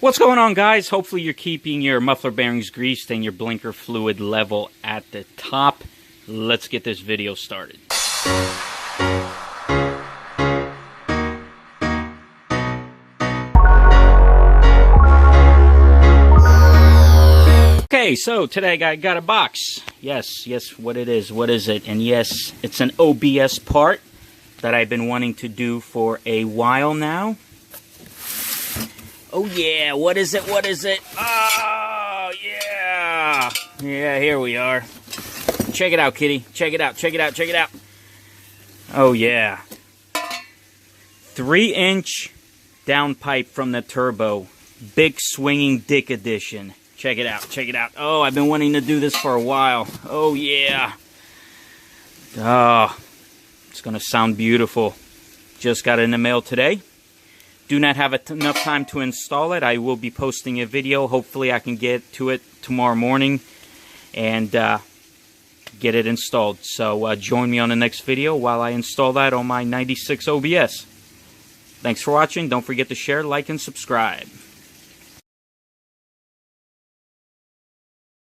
What's going on, guys? Hopefully you're keeping your muffler bearings greased and your blinker fluid level at the top. Let's get this video started. Okay, so today I got a box. Yes, what it is. What is it? And yes, it's an OBS part that I've been wanting to do for a while now. Oh yeah, what is it? What is it? Oh yeah! Yeah, here we are. Check it out, kitty. Check it out, check it out, check it out. Oh yeah. 3-inch downpipe from the turbo. Big swinging dick edition. Check it out, check it out. Oh, I've been wanting to do this for a while. Oh yeah. Oh, it's gonna sound beautiful. Just got it in the mail today. Do not have enough time to install it. I will be posting a video. Hopefully I can get to it tomorrow morning and get it installed. So join me on the next video while I install that on my 96 OBS. Thanks for watching. Don't forget to share, like, and subscribe.